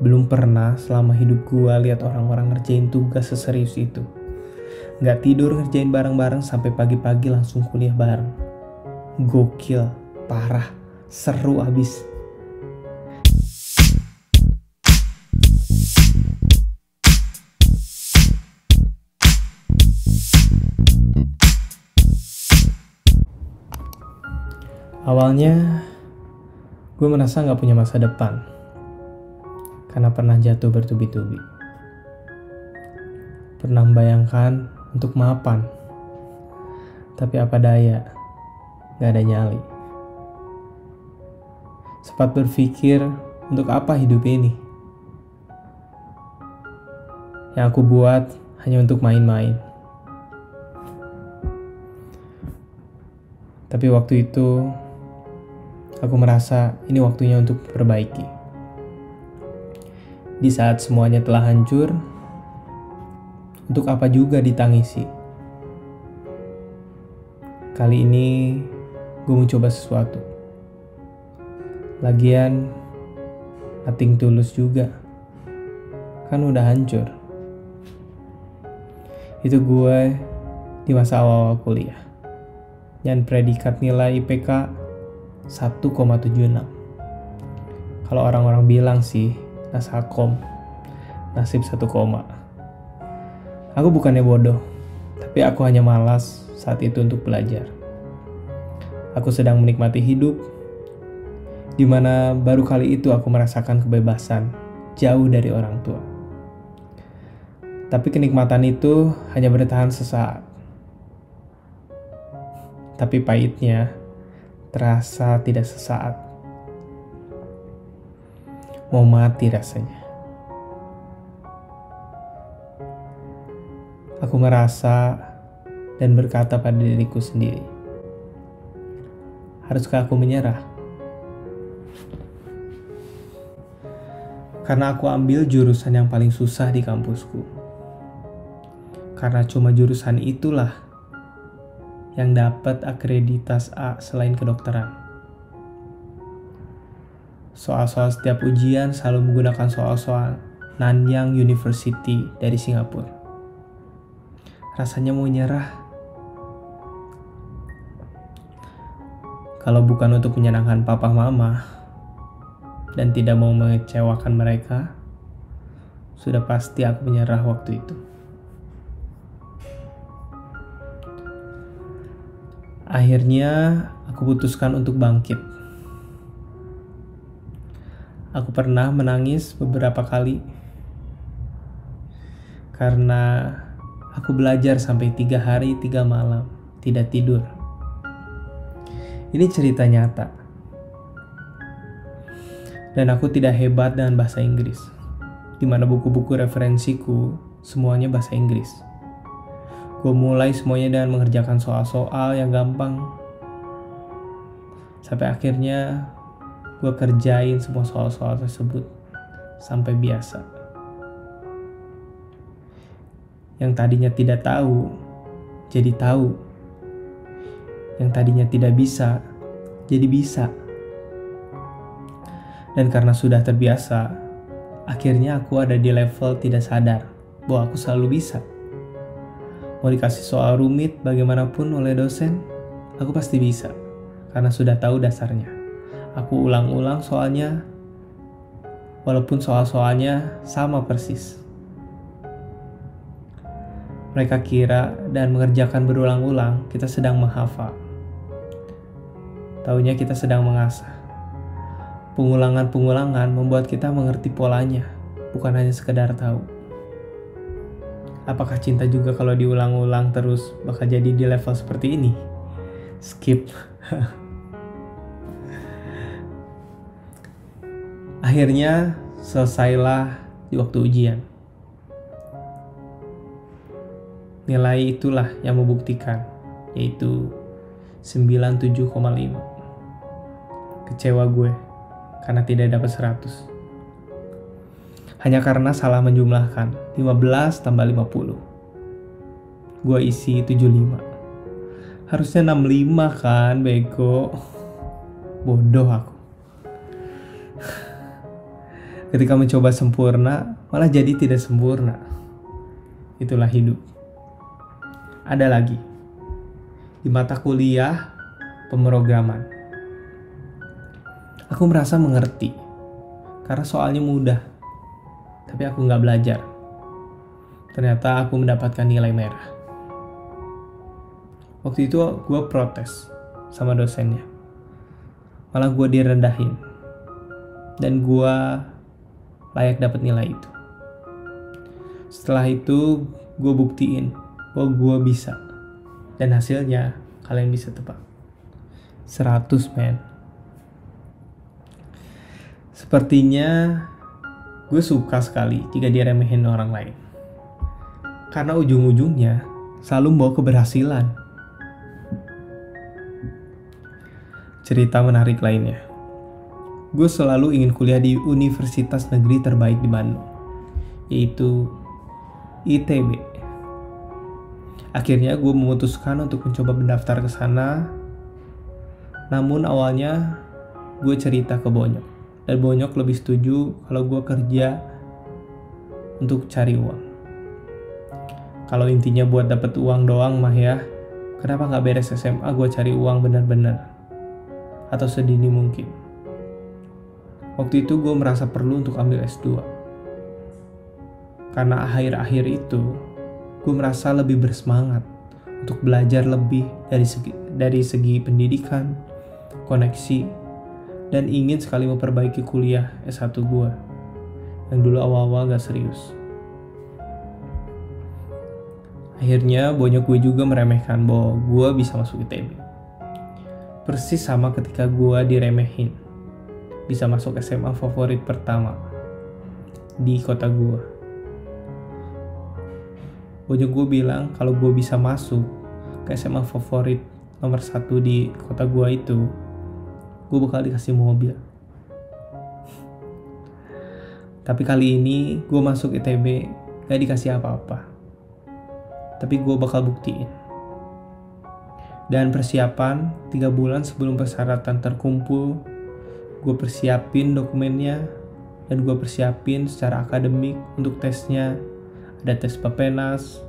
Belum pernah selama hidup gue lihat orang-orang ngerjain tugas seserius itu. Nggak tidur ngerjain bareng-bareng sampai pagi-pagi langsung kuliah bareng. Gokil, parah, seru abis. Awalnya gue merasa gak punya masa depan karena pernah jatuh bertubi-tubi. Pernah membayangkan untuk mapan, tapi apa daya, gak ada nyali. Sempat berpikir untuk apa hidup ini. Yang aku buat hanya untuk main-main. Tapi waktu itu aku merasa ini waktunya untuk perbaiki. Di saat semuanya telah hancur, untuk apa juga ditangisi? Kali ini gue mau coba sesuatu. Lagian nothing tulus juga. Kan udah hancur. Itu gue di masa awal kuliah. Dan predikat nilai IPK 1,76. Kalau orang-orang bilang sih nasakom, nasib 1, aku bukannya bodoh, tapi aku hanya malas saat itu untuk belajar. Aku sedang menikmati hidup, di mana baru kali itu aku merasakan kebebasan jauh dari orang tua. Tapi kenikmatan itu hanya bertahan sesaat. Tapi pahitnya terasa tidak sesaat. Mau mati rasanya. Aku merasa dan berkata pada diriku sendiri, haruskah aku menyerah? Karena aku ambil jurusan yang paling susah di kampusku. Karena cuma jurusan itulah yang dapat akreditas A selain kedokteran. Soal-soal setiap ujian selalu menggunakan soal-soal Nanyang University dari Singapura. Rasanya mau nyerah. Kalau bukan untuk menyenangkan papa mama dan tidak mau mengecewakan mereka, sudah pasti aku menyerah waktu itu. Akhirnya aku putuskan untuk bangkit. Aku pernah menangis beberapa kali karena aku belajar sampai 3 hari 3 malam tidak tidur. Ini cerita nyata. Dan aku tidak hebat dengan bahasa Inggris, di mana buku-buku referensiku semuanya bahasa Inggris. Gue mulai semuanya dengan mengerjakan soal-soal yang gampang. Sampai akhirnya gue kerjain semua soal-soal tersebut sampai biasa. Yang tadinya tidak tahu, jadi tahu. Yang tadinya tidak bisa, jadi bisa. Dan karena sudah terbiasa, akhirnya aku ada di level tidak sadar bahwa aku selalu bisa. Mau dikasih soal rumit bagaimanapun oleh dosen, aku pasti bisa, karena sudah tahu dasarnya. Aku ulang-ulang soalnya, walaupun soal-soalnya sama persis. Mereka kira dan mengerjakan berulang-ulang kita sedang menghafal. Taunya kita sedang mengasah. Pengulangan-pengulangan membuat kita mengerti polanya, bukan hanya sekedar tahu. Apakah cinta juga kalau diulang-ulang terus bakal jadi di level seperti ini? Skip. Akhirnya selesailah di waktu ujian. Nilai itulah yang membuktikan, yaitu 97,5. Kecewa gue karena tidak dapat 100. Hanya karena salah menjumlahkan 15 tambah 50. Gue isi 75. Harusnya 65 kan, bego. Bodoh aku. Ketika mencoba sempurna, malah jadi tidak sempurna. Itulah hidup. Ada lagi. Di mata kuliah pemrograman. Aku merasa mengerti. Karena soalnya mudah. Tapi aku nggak belajar. Ternyata aku mendapatkan nilai merah. Waktu itu gue protes sama dosennya. Malah gue direndahin. Dan gue layak dapat nilai itu. Setelah itu gue buktiin bahwa gue bisa. Dan hasilnya kalian bisa tebak. 100 men. Sepertinya gue suka sekali jika diremehin orang lain. Karena ujung-ujungnya selalu membawa keberhasilan. Cerita menarik lainnya. Gue selalu ingin kuliah di universitas negeri terbaik di Bandung, yaitu ITB. Akhirnya gue memutuskan untuk mencoba mendaftar ke sana. Namun awalnya gue cerita ke Bonyok, dan Bonyok lebih setuju kalau gue kerja untuk cari uang. Kalau intinya buat dapet uang doang mah ya, kenapa gak beres SMA gue cari uang bener-bener, atau sedini mungkin. Waktu itu gue merasa perlu untuk ambil S2. Karena akhir-akhir itu, gue merasa lebih bersemangat untuk belajar lebih dari segi pendidikan, koneksi, dan ingin sekali memperbaiki kuliah S1 gue, yang dulu awal-awal gak serius. Akhirnya Bonyok gue juga meremehkan bahwa gue bisa masuk ITB. Persis sama ketika gue diremehin bisa masuk SMA favorit pertama di kota gue. Bonyok gue bilang kalau gue bisa masuk ke SMA favorit nomor 1 di kota gue itu, gue bakal dikasih mobil. Tapi kali ini gue masuk ITB gak dikasih apa-apa. Tapi gue bakal buktiin. Dan persiapan 3 bulan sebelum persyaratan terkumpul, gue persiapin dokumennya, dan gue persiapin secara akademik untuk tesnya. Ada tes Pepenas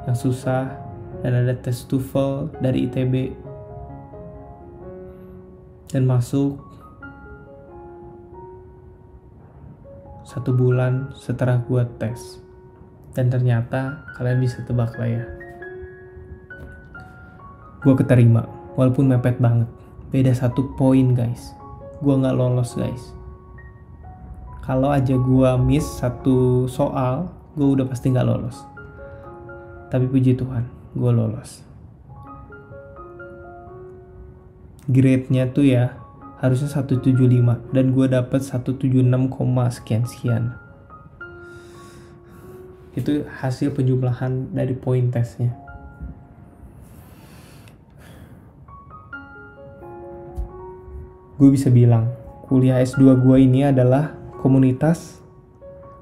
yang susah, dan ada tes TOEFL dari ITB. Dan masuk 1 bulan setelah gue tes. Dan ternyata kalian bisa tebak lah ya, gue keterima walaupun mepet banget. Beda 1 poin guys. Gue gak lolos guys. Kalau aja gue miss 1 soal, gue udah pasti gak lolos. Tapi puji Tuhan, gue lolos. Grade-nya tuh ya harusnya 175, dan gue dapet 176, sekian. Itu hasil penjumlahan dari poin tesnya. Gue bisa bilang, kuliah S2 gue ini adalah komunitas,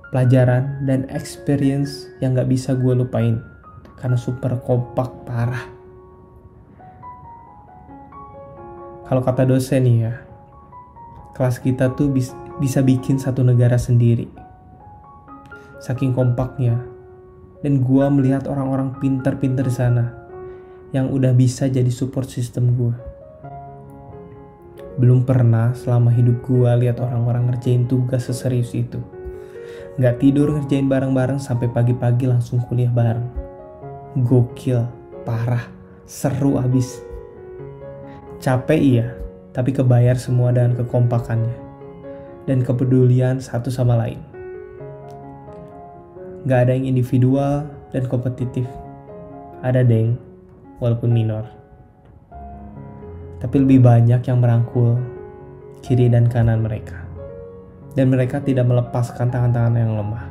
pelajaran, dan experience yang gak bisa gue lupain. Karena super kompak parah. Kalau kata dosen nih ya, kelas kita tuh bisa bikin 1 negara sendiri. Saking kompaknya. Dan gue melihat orang-orang pinter-pinter di sana yang udah bisa jadi support system gue. Belum pernah selama hidup gue lihat orang-orang ngerjain tugas seserius itu. Gak tidur ngerjain bareng-bareng sampai pagi-pagi langsung kuliah bareng. Gokil, parah, seru abis. Capek iya, tapi kebayar semua dengan kekompakannya dan kepedulian satu sama lain. Gak ada yang individual dan kompetitif. Ada deng, walaupun minor. Tapi lebih banyak yang merangkul kiri dan kanan mereka. Dan mereka tidak melepaskan tangan-tangan yang lemah.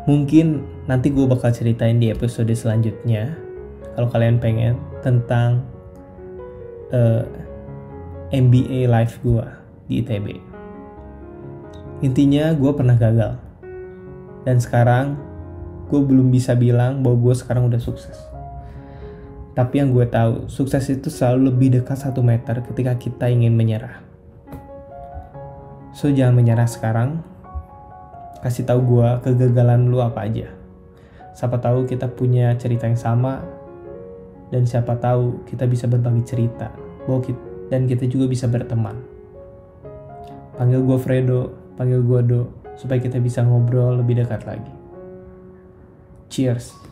Mungkin nanti gue bakal ceritain di episode selanjutnya, kalau kalian pengen, tentang MBA life gue di ITB. Intinya gue pernah gagal. Dan sekarang gue belum bisa bilang bahwa gue sekarang udah sukses. Tapi yang gue tahu, sukses itu selalu lebih dekat 1 meter ketika kita ingin menyerah. So jangan menyerah sekarang. Kasih tahu gue kegagalan lu apa aja. Siapa tahu kita punya cerita yang sama, dan siapa tahu kita bisa berbagi cerita, dan kita juga bisa berteman. Panggil gue Fredo, panggil gue Do, supaya kita bisa ngobrol lebih dekat lagi. Cheers.